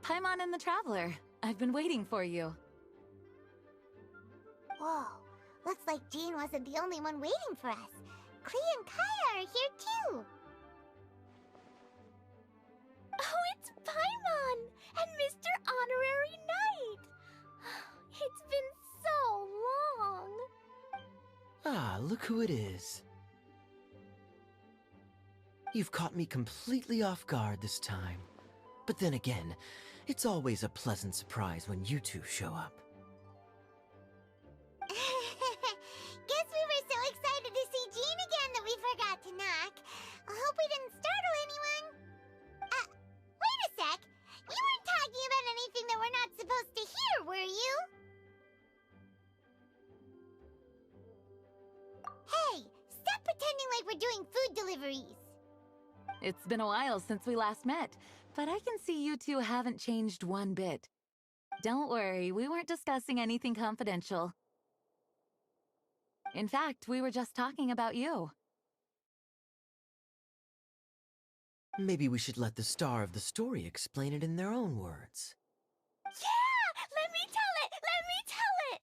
Paimon and the Traveler. I've been waiting for you. Whoa, looks like Jean wasn't the only one waiting for us. Klee and Kaya are here too. Oh, it's Paimon and Mr. Honorary Knight. It's been so long. Ah, look who it is. You've caught me completely off guard this time. But then again, it's always a pleasant surprise when you two show up. Guess we were so excited to see Jean again that we forgot to knock. I hope we didn't startle anyone. Wait a sec. You weren't talking about anything that we're not supposed to hear, were you? Hey, stop pretending like we're doing food deliveries. It's been a while since we last met, but I can see you two haven't changed one bit. Don't worry, we weren't discussing anything confidential. In fact, we were just talking about you. Maybe we should let the star of the story explain it in their own words. Yeah! Let me tell it! Let me tell it!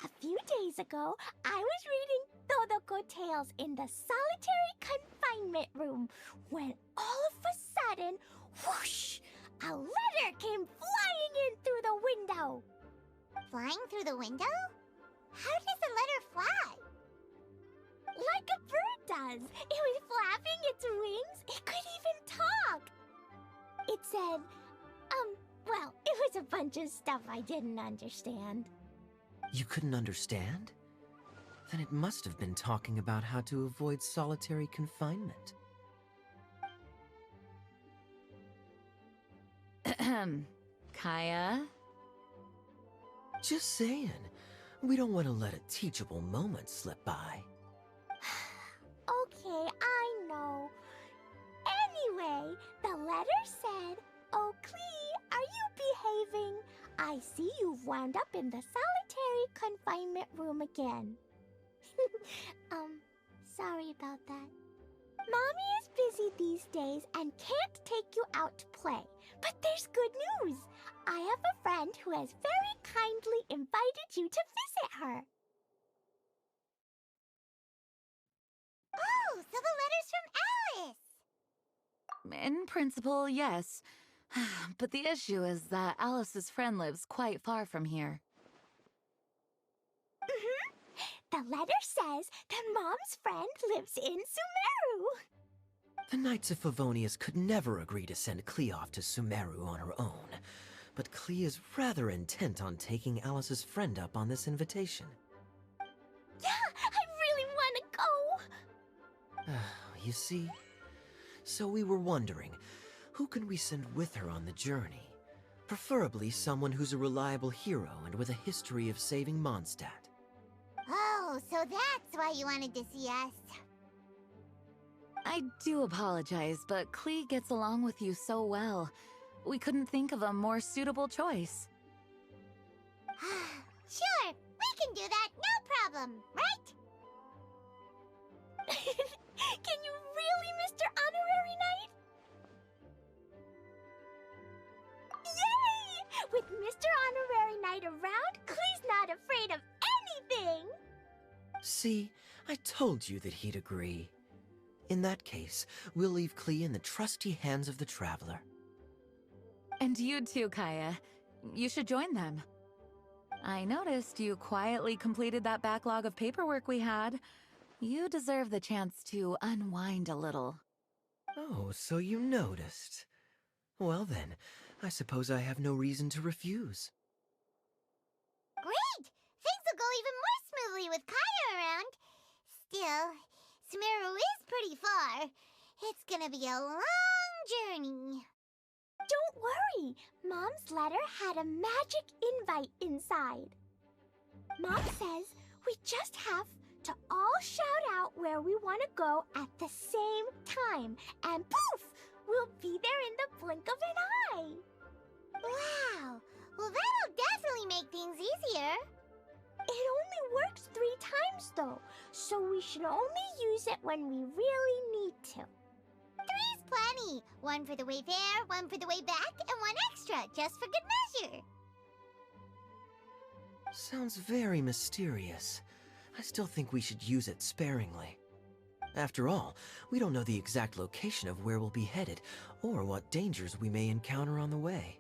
A few days ago, I was reading Todoko Tales in the solitary confinement room when all of a sudden, whoosh! A letter came flying in through the window. Flying through the window? How does a letter fly? Like a bird does. It was flapping its wings. It could even talk. It said, well, it was a bunch of stuff I didn't understand. You couldn't understand? Then it must have been talking about how to avoid solitary confinement. Kaya? Just saying. We don't want to let a teachable moment slip by. Okay, I know. Anyway, the letter said, "Oh, Klee, are you behaving? I see you've wound up in the solitary confinement room again." Sorry about that. Mommy is busy these days and can't take you out to play. But there's good news. I have a friend who has very kindly invited you to visit her. Oh, so the letter's from Alice! In principle, yes. But the issue is that Alice's friend lives quite far from here. The letter says that Mom's friend lives in Sumeru. The Knights of Favonius could never agree to send Klee off to Sumeru on her own. But Klee is rather intent on taking Alice's friend up on this invitation. Yeah, I really want to go. You see? So we were wondering, who can we send with her on the journey? Preferably someone who's a reliable hero and with a history of saving Mondstadt. Oh, so that's why you wanted to see us. I do apologize, but Klee gets along with you so well. We couldn't think of a more suitable choice. Sure, we can do that, no problem, right? Can you really, Mr. Honorary Knight? Yay! With Mr. Honorary Knight around, Klee's not afraid of anything! See, I told you that he'd agree. In that case, we'll leave Klee in the trusty hands of the Traveler. And you too, Kaya. You should join them. I noticed you quietly completed that backlog of paperwork we had. You deserve the chance to unwind a little. Oh, so you noticed. Well then, I suppose I have no reason to refuse. Great! Things will go even more smoothly with Kaya around. Still, Sumeru is pretty far. It's gonna be a long journey. Don't worry, Mom's letter had a magic invite inside. Mom says we just have to all shout out where we want to go at the same time, and poof, we'll be there in the blink of an eye. Wow! Well, that'll definitely make things easier. It only works 3 times though, so we should only use it when we really need to. 3's plenty. One for the way there, one for the way back, and one extra, just for good measure. Sounds very mysterious. I still think we should use it sparingly. After all, we don't know the exact location of where we'll be headed, or what dangers we may encounter on the way.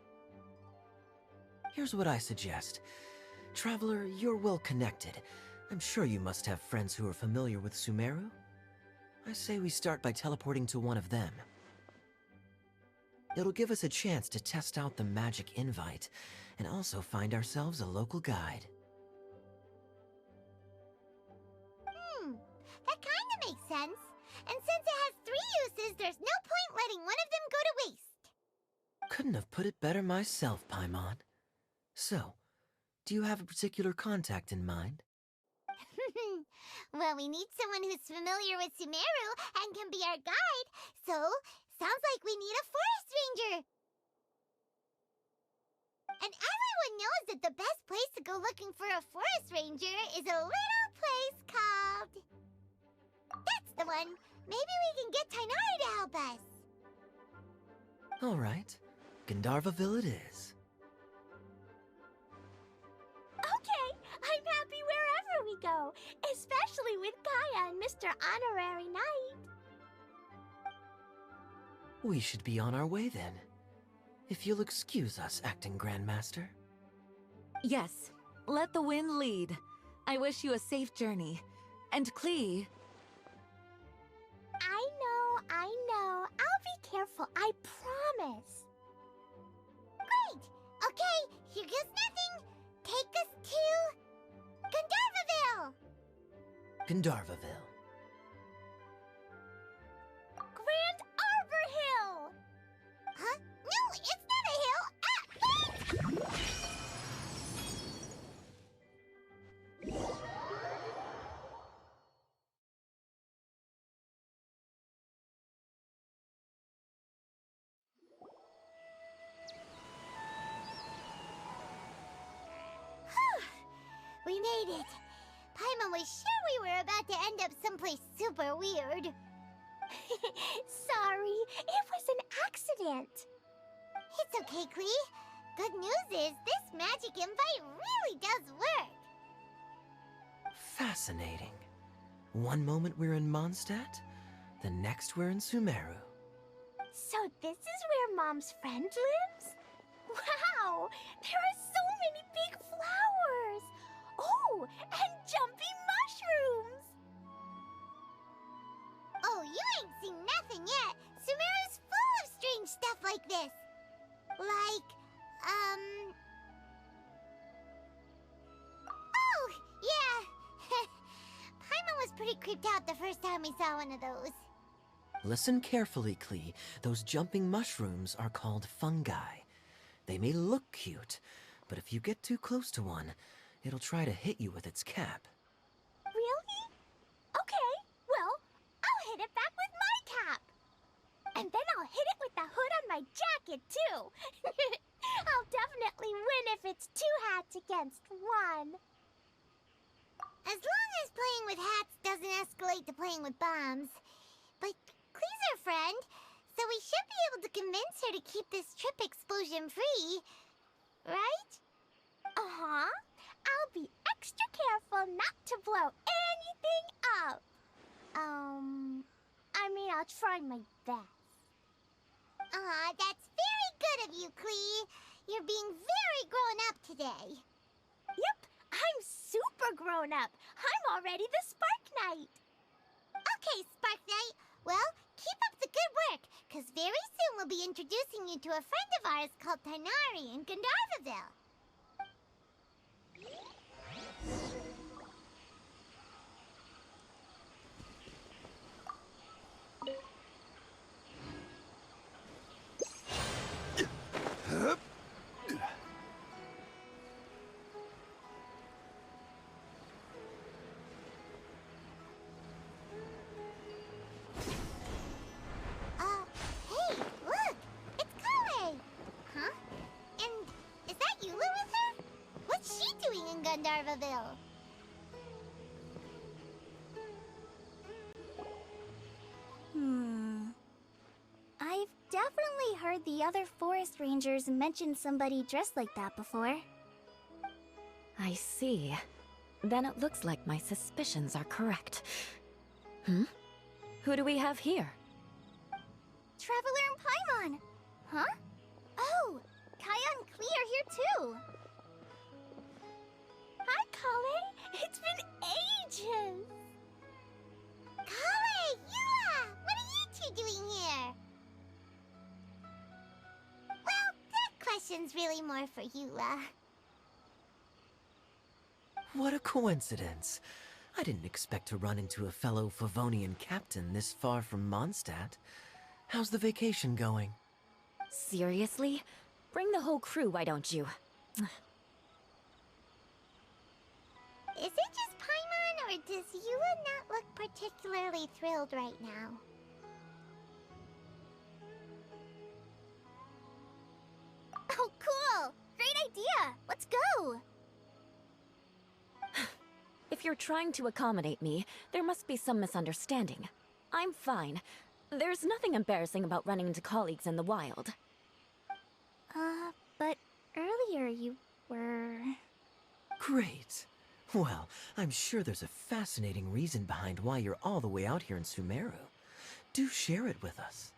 Here's what I suggest. Traveler, you're well connected. I'm sure you must have friends who are familiar with Sumeru. I say we start by teleporting to one of them. It'll give us a chance to test out the magic invite, and also find ourselves a local guide. That kinda makes sense. And since it has 3 uses, there's no point letting one of them go to waste. Couldn't have put it better myself, Paimon. So, do you have a particular contact in mind? Well, we need someone who's familiar with Sumeru and can be our guide, so sounds like we need a forest ranger. And everyone knows that the best place to go looking for a forest ranger is a little place called... That's the one. Maybe we can get Tainari to help us. All right. Gandharvaville it is. Okay, I'm happy wherever we go, especially with Gaia and Mr. Honorary Knight. We should be on our way then. If you'll excuse us, Acting Grandmaster. Yes, let the wind lead. I wish you a safe journey. And Klee... I know. I'll be careful, I promise. Great! Okay, here goes nothing. Take us to... Gandharvaville! Gandharvaville. Grand Arbor Hill! Huh? No, it's not a hill! Ah, wait! We made it. Paimon was sure we were about to end up someplace super weird. Sorry, it was an accident. It's okay, Klee. Good news is this magic invite really does work. Fascinating. One moment we're in Mondstadt, the next we're in Sumeru. So this is where Mom's friend lives? Wow, there are so many big flowers. Oh, and jumpy mushrooms. Oh, you ain't seen nothing yet. Sumeru's full of strange stuff like this. Like, Oh, yeah. Paimon was pretty creeped out the first time we saw one of those. Listen carefully, Klee. Those jumping mushrooms are called fungi. They may look cute, but if you get too close to one, it'll try to hit you with its cap. Really? Okay, well, I'll hit it back with my cap. And then I'll hit it with the hood on my jacket, too. I'll definitely win if it's 2 hats against 1. As long as playing with hats doesn't escalate to playing with bombs. But Klee's our friend, so we should be able to convince her to keep this trip explosion-free. Right? Uh-huh. I'll be extra careful not to blow anything up. I'll try my best. Aw, that's very good of you, Klee. You're being very grown up today. Yep, I'm super grown up. I'm already the Spark Knight. Okay, Spark Knight. Well, keep up the good work, because very soon we'll be introducing you to a friend of ours called Tainari in Gandharvaville. Hey, look! It's Kale! Huh? And is that Eula with her? What's she doing in Gandharvaville? I heard the other forest rangers mention somebody dressed like that before. I see. Then it looks like my suspicions are correct. Who do we have here? Traveler and Paimon! Huh? Oh, Kaya and Klee are here too! Hi, Kale! It's been ages! Kale, Yua! What are you two doing here? Well, that question's really more for Yua. What a coincidence. I didn't expect to run into a fellow Favonian captain this far from Mondstadt. How's the vacation going? Seriously? Bring the whole crew, why don't you? Is it just Paimon, or does Yua not look particularly thrilled right now? Oh, cool! Great idea! Let's go! If you're trying to accommodate me, there must be some misunderstanding. I'm fine. There's nothing embarrassing about running into colleagues in the wild. But earlier you were... Great. Well, I'm sure there's a fascinating reason behind why you're all the way out here in Sumeru. Do share it with us.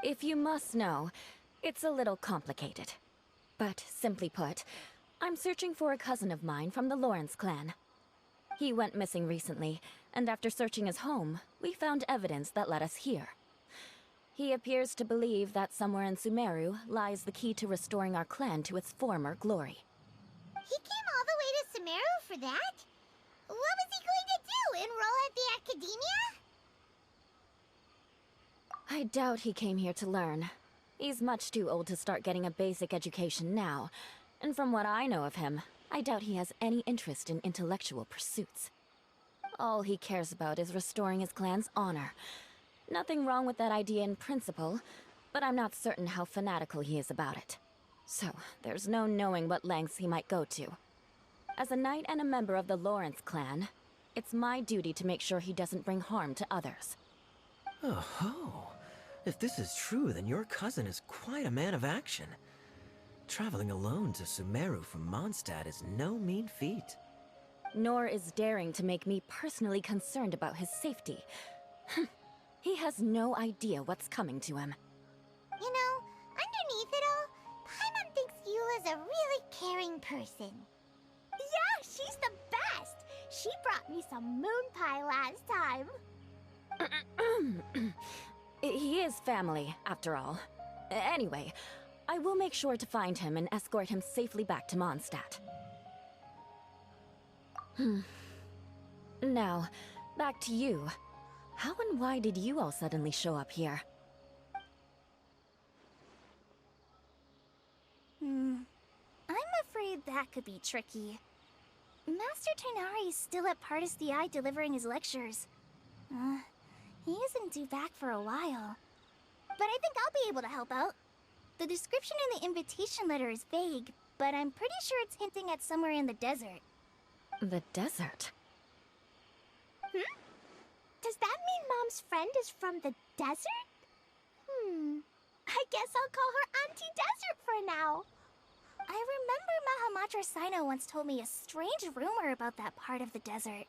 If you must know, it's a little complicated. But simply put, I'm searching for a cousin of mine from the Lawrence clan. He went missing recently, and after searching his home, we found evidence that led us here. He appears to believe that somewhere in Sumeru lies the key to restoring our clan to its former glory. He came all the way to Sumeru for that? What was he going to do, enroll at the academia? I doubt he came here to learn. He's much too old to start getting a basic education now, and from what I know of him, I doubt he has any interest in intellectual pursuits. All he cares about is restoring his clan's honor. Nothing wrong with that idea in principle, but I'm not certain how fanatical he is about it. So, there's no knowing what lengths he might go to. As a knight and a member of the Lawrence clan, it's my duty to make sure he doesn't bring harm to others. Oh-ho. If this is true, then your cousin is quite a man of action. Traveling alone to Sumeru from Mondstadt is no mean feat. Nor is daring to make me personally concerned about his safety. He has no idea what's coming to him. You know, underneath it all, Paimon thinks Yula's a really caring person. Yeah, she's the best! She brought me some moon pie last time. He is family, after all. Anyway, I will make sure to find him and escort him safely back to Mondstadt. Now, back to you. How and why did you all suddenly show up here? I'm afraid that could be tricky. Master Tighnari is still at Pardis the Eye delivering his lectures. He isn't due back for a while. But I think I'll be able to help out. The description in the invitation letter is vague, but I'm pretty sure it's hinting at somewhere in the desert. The desert? Does that mean Mom's friend is from the desert? I guess I'll call her Auntie Desert for now. I remember Mahamatra Sino once told me a strange rumor about that part of the desert.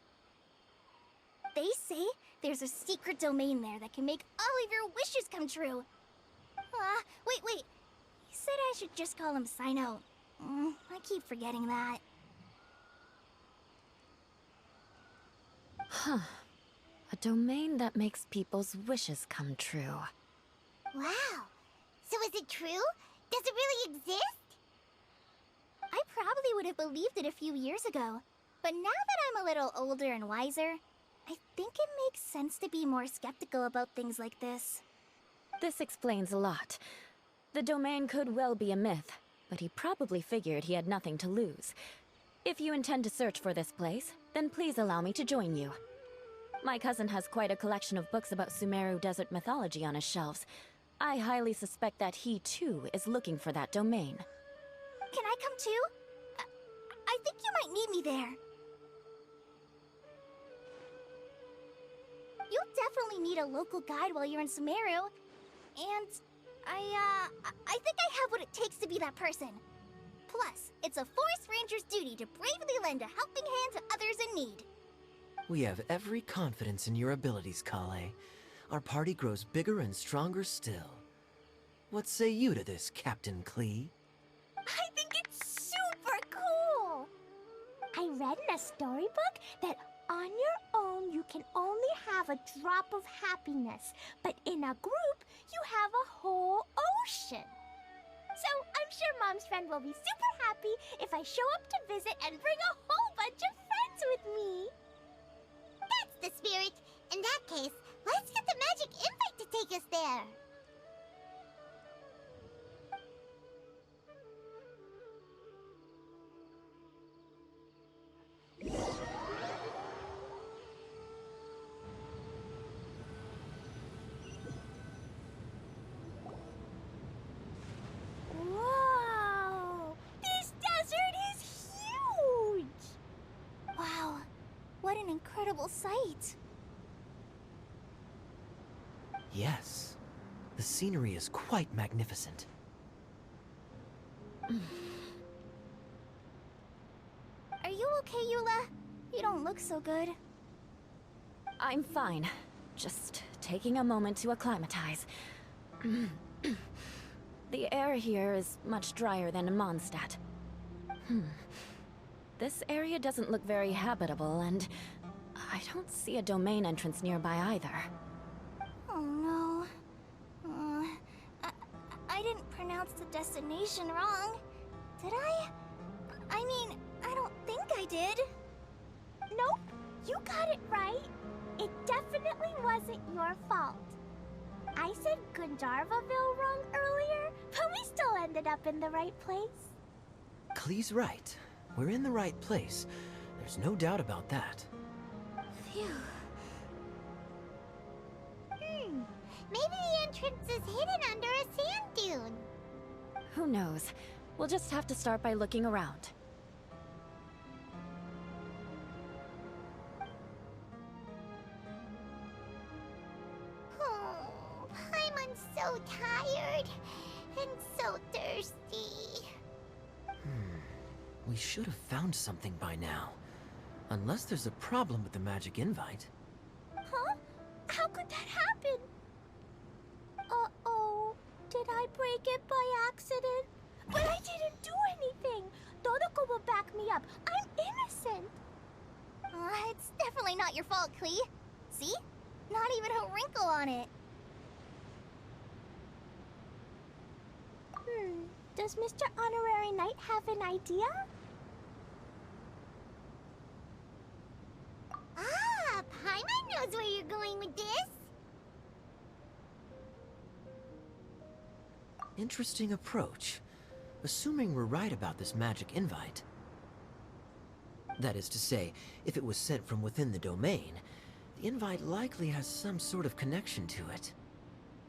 They say there's a secret domain there that can make all of your wishes come true. Wait. He said I should just call him Sino. I keep forgetting that. Huh. A domain that makes people's wishes come true. Wow. So is it true? Does it really exist? I probably would have believed it a few years ago. But now that I'm a little older and wiser, I think it makes sense to be more skeptical about things like this. This explains a lot. The domain could well be a myth, but he probably figured he had nothing to lose. If you intend to search for this place, then please allow me to join you. My cousin has quite a collection of books about Sumeru desert mythology on his shelves. I highly suspect that he, too, is looking for that domain. Can I come too? I think you might need me there. You'll definitely definitely need a local guide while you're in Sumeru. And I think I have what it takes to be that person. Plus, it's a forest ranger's duty to bravely lend a helping hand to others in need. We have every confidence in your abilities, Kale. Our party grows bigger and stronger still. What say you to this, Captain Klee? I think it's super cool! I read in a storybook that on your own you can only have a drop of happiness, but in a group you have a whole ocean. So I'm sure Mom's friend will be super happy if I show up to visit and bring a whole bunch of friends with me. That's the spirit. In that case, let's get the magic invite to take us there. Whoa! This desert is huge! Wow, what an incredible sight. Yes. The scenery is quite magnificent. Are you okay, Eula? You don't look so good. I'm fine. Just taking a moment to acclimatize. The air here is much drier than in Mondstadt. This area doesn't look very habitable, and I don't see a domain entrance nearby either. Oh no. I didn't pronounce the destination wrong. Did I? I mean, I don't think I did. Nope, you got it right. It definitely wasn't your fault. I said Gundarvaville wrong earlier, but we still ended up in the right place. Klee's right. We're in the right place. There's no doubt about that. Phew. Maybe the entrance is hidden under a sand dune. Who knows? We'll just have to start by looking around. Oh, Paimon's so tired and so thirsty. We should have found something by now. Unless there's a problem with the magic invite. Huh? How could that happen? Uh-oh. Did I break it by accident? But I didn't do anything. Todoko will back me up. I'm innocent. It's definitely not your fault, Klee. See? Not even a wrinkle on it. Does Mr. Honorary Knight have an idea? Ah, Paimon knows where you're going with this. Interesting approach. Assuming we're right about this magic invite. That is to say, if it was sent from within the domain, the invite likely has some sort of connection to it.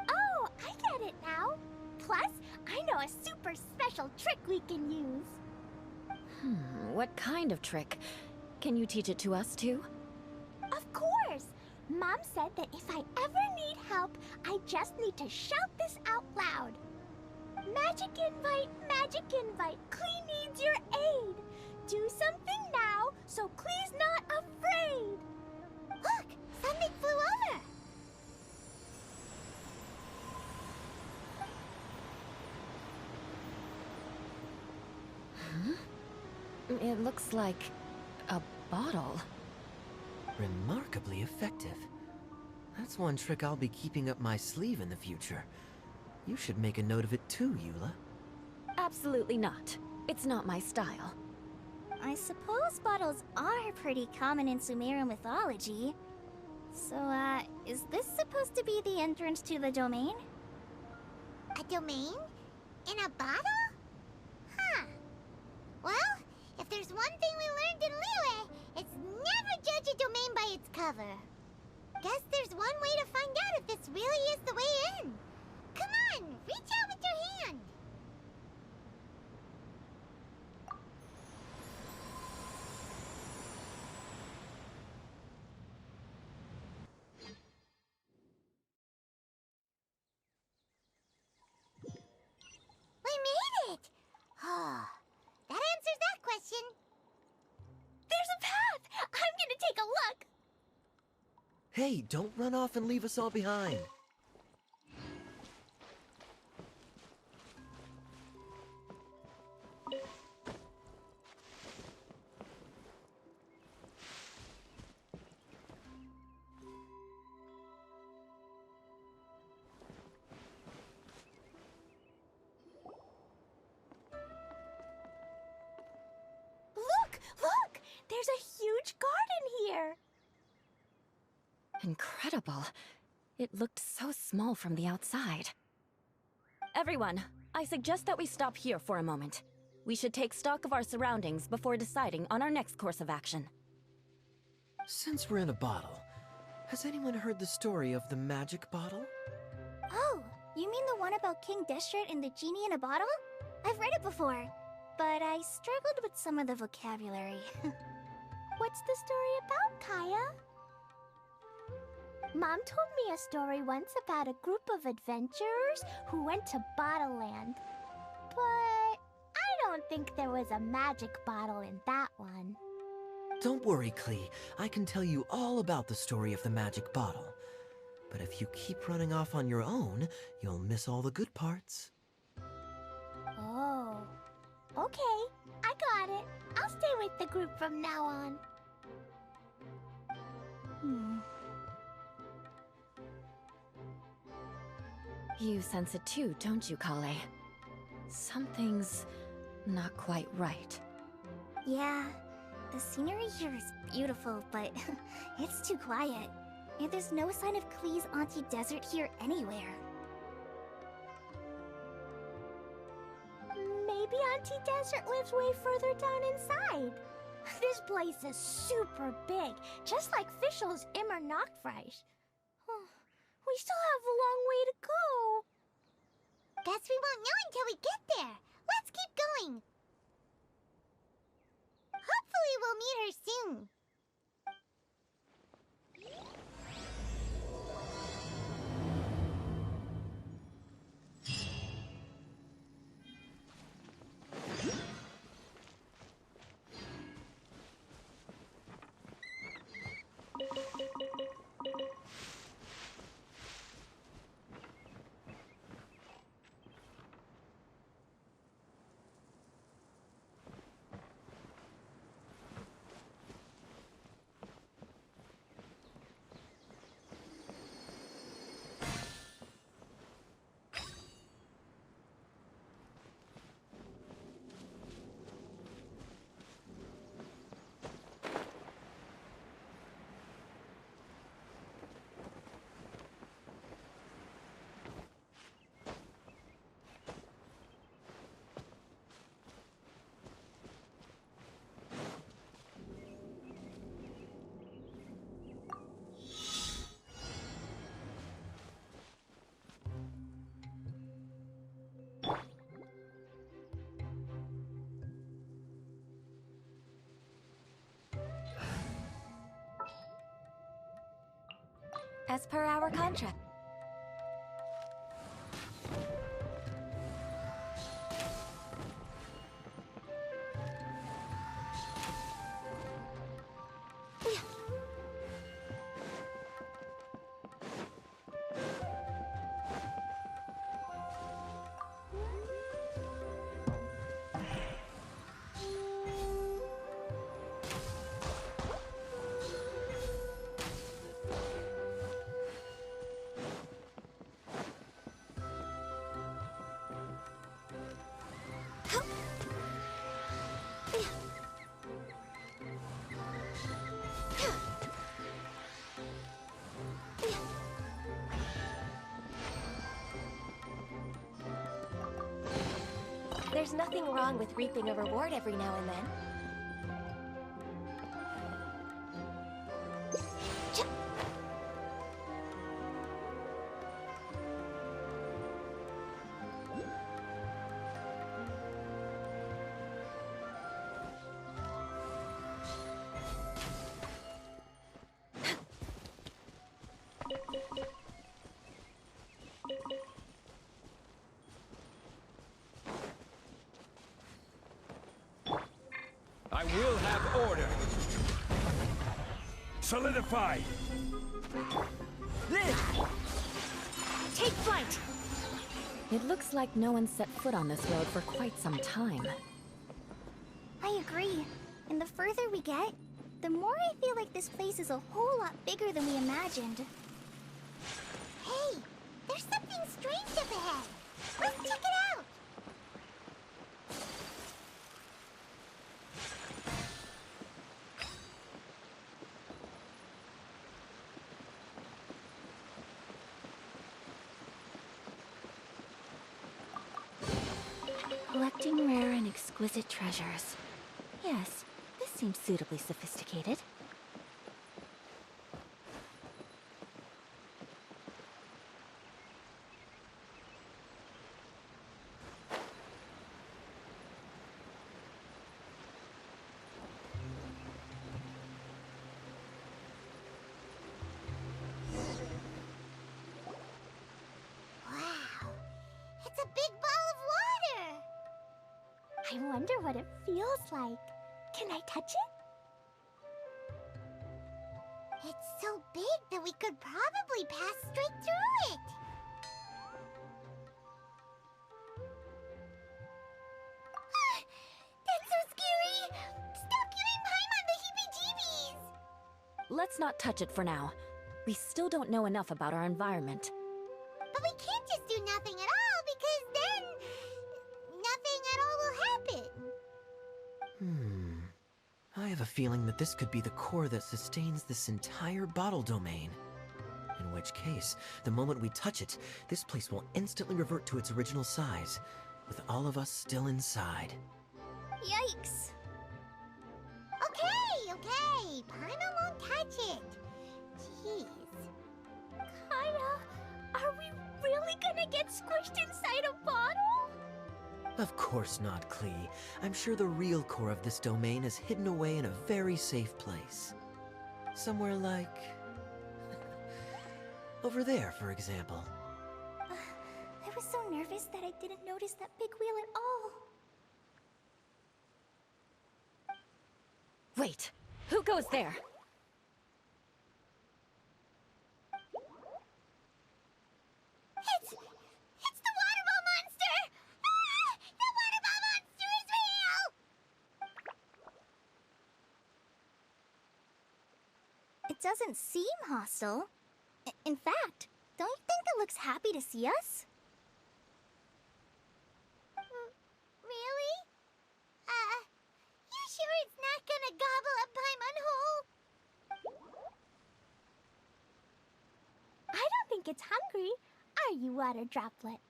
Oh, I get it now. Plus, I know a super special trick we can use. What kind of trick? Can you teach it to us too? Of course! Mom said that if I ever need help, I just need to shout this out loud. Magic invite, Klee needs your aid. Do something now, so Klee's not afraid. Look, something flew over. It looks like a bottle. Remarkably effective. That's one trick I'll be keeping up my sleeve in the future. You should make a note of it too, Eula. Absolutely not. It's not my style. I suppose bottles are pretty common in Sumeru mythology. So, is this supposed to be the entrance to the domain? A domain? In a bottle? Huh. Well, if there's one thing we learned in Liyue, it's never judge a domain by its cover. Guess there's one way to find out if this really is the way in. Come on, reach out with your hand. Hey, don't run off and leave us all behind. Look! There's a huge garden here! Incredible. It looked so small from the outside. Everyone, I suggest that we stop here for a moment. We should take stock of our surroundings before deciding on our next course of action. Since we're in a bottle, has anyone heard the story of the magic bottle? Oh, you mean the one about King Deshret and the genie in a bottle? I've read it before, but I struggled with some of the vocabulary. What's the story about, Kaya? Mom told me a story once about a group of adventurers who went to Bottle Land. But I don't think there was a magic bottle in that one. Don't worry, Klee. I can tell you all about the story of the magic bottle. But if you keep running off on your own, you'll miss all the good parts. Oh. Okay, I got it. I'll stay with the group from now on. You sense it too, don't you, Kale? Something's not quite right. Yeah, the scenery here is beautiful, but it's too quiet. And there's no sign of Klee's Auntie Desert here anywhere. Maybe Auntie Desert lives way further down inside. This place is super big, just like Fischl's Immer Nachtreich. We still have a long way to go. Guess we won't know until we get there. Let's keep going. Hopefully we'll meet her soon. As per our contract. There's nothing wrong with reaping a reward every now and then. I will have order. Solidify. Take flight! It looks like no one set foot on this road for quite some time. I agree. And the further we get, the more I feel like this place is a whole lot bigger than we imagined. Hey, there's something strange up ahead. Let's check it out. Collecting rare and exquisite treasures. Yes, this seems suitably sophisticated. Wow, it's a big ball of water. I wonder what it feels like. Can I touch it? It's so big that we could probably pass straight through it. That's so scary! Stop giving Paimon the heebie-jeebies! Let's not touch it for now. We still don't know enough about our environment. But we can't just do nothing at all, because then nothing at all will happen. I have a feeling that this could be the core that sustains this entire bottle domain. In which case, the moment we touch it, this place will instantly revert to its original size, with all of us still inside. Yikes. Okay. Paimon won't touch it. Jeez. Kaya, are we really gonna get squished inside a bottle? Of course not, Klee. I'm sure the real core of this domain is hidden away in a very safe place. Somewhere like... over there, for example. I was so nervous that I didn't notice that big wheel at all. Wait, who goes there? It's the water ball monster! Ah! The water ball monster is real! It doesn't seem hostile. In fact, don't you think it looks happy to see us? Really? You sure it's not gonna gobble up Paimon whole? I don't think it's hungry. Are you, water droplet?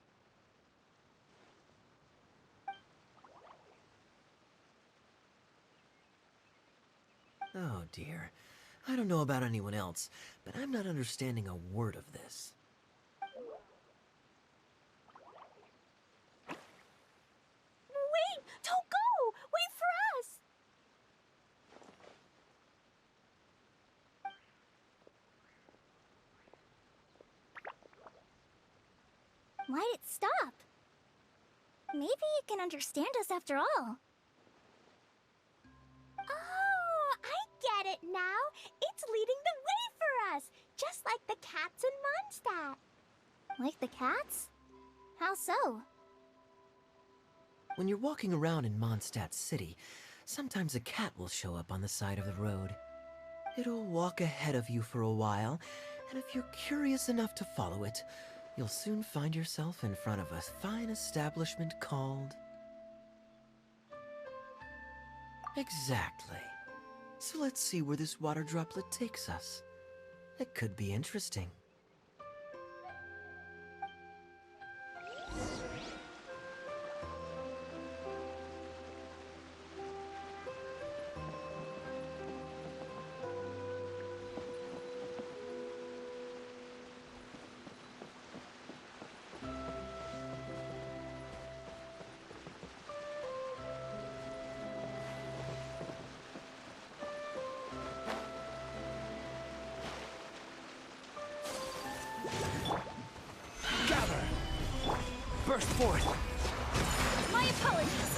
Oh dear. I don't know about anyone else, but I'm not understanding a word of this. Wait! Don't go! Wait for us! Why'd it stop? Maybe it can understand us after all. Oh, I get it now. It's leading the way for us, just like the cats in Mondstadt. Like the cats? How so? When you're walking around in Mondstadt City, sometimes a cat will show up on the side of the road. It'll walk ahead of you for a while, and if you're curious enough to follow it, you'll soon find yourself in front of a fine establishment called... Exactly. So let's see where this water droplet takes us. It could be interesting. Burst forth! My apologies.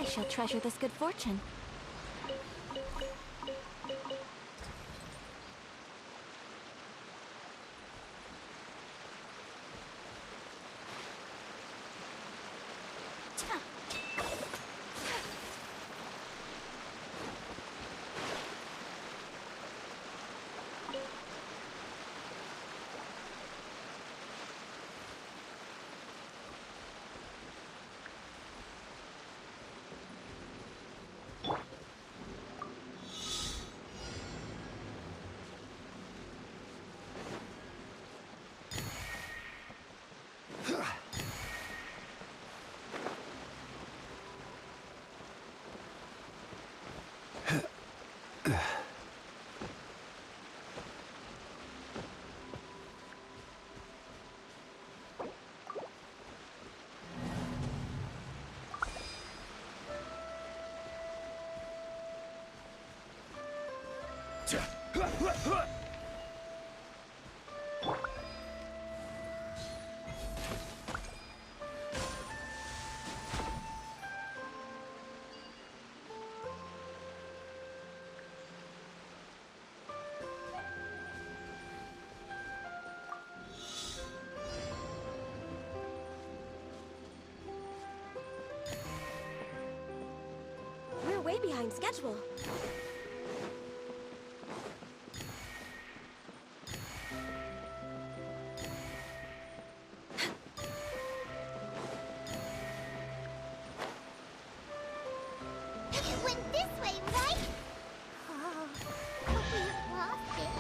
I shall treasure this good fortune. We're way behind schedule. It went this way, right? Oh, hope we have lost it.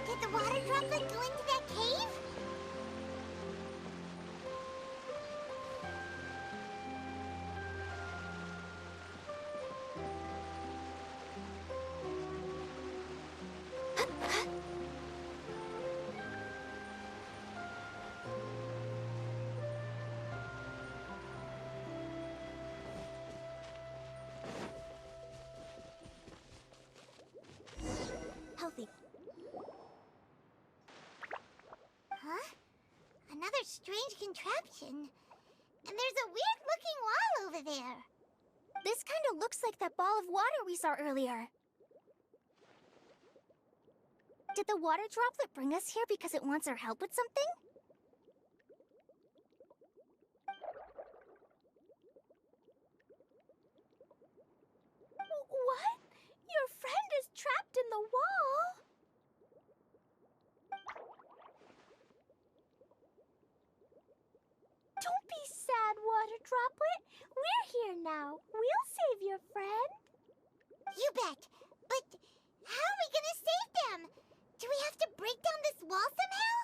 Did the water droplet go into that cave? Healthy. Huh? Another strange contraption. And there's a weird-looking wall over there. This kind of looks like that ball of water we saw earlier. Did the water droplet bring us here because it wants our help with something? What? Your friend is trapped in the wall? Don't be sad, water droplet. We're here now. We'll save your friend. You bet. But how are we gonna save them? Do we have to break down this wall somehow?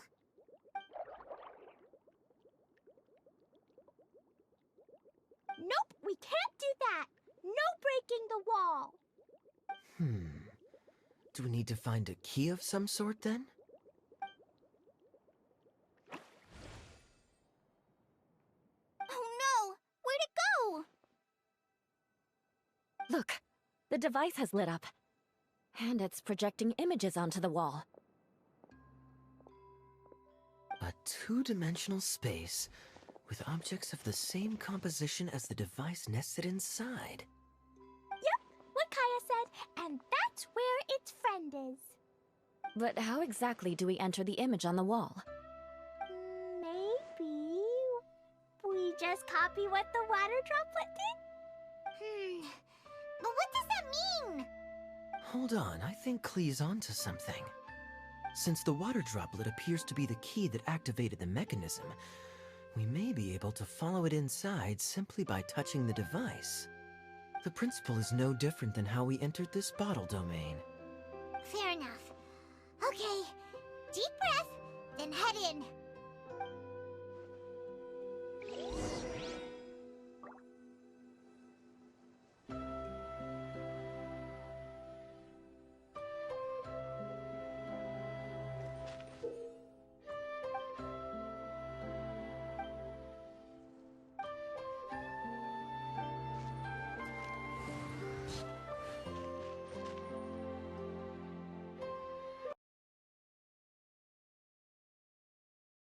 Nope, we can't do that. No breaking the wall. Do we need to find a key of some sort then? Oh no! Where'd it go? Look, the device has lit up. And it's projecting images onto the wall. A two-dimensional space with objects of the same composition as the device nested inside. Yep, what Kaya said, and that's where its friend is. But how exactly do we enter the image on the wall? Maybe we just copy what the water droplet did? But what does that mean? Hold on, I think Klee's onto something. Since the water droplet appears to be the key that activated the mechanism, we may be able to follow it inside simply by touching the device. The principle is no different than how we entered this bottle domain. Fair enough. Okay, deep breath, then head in.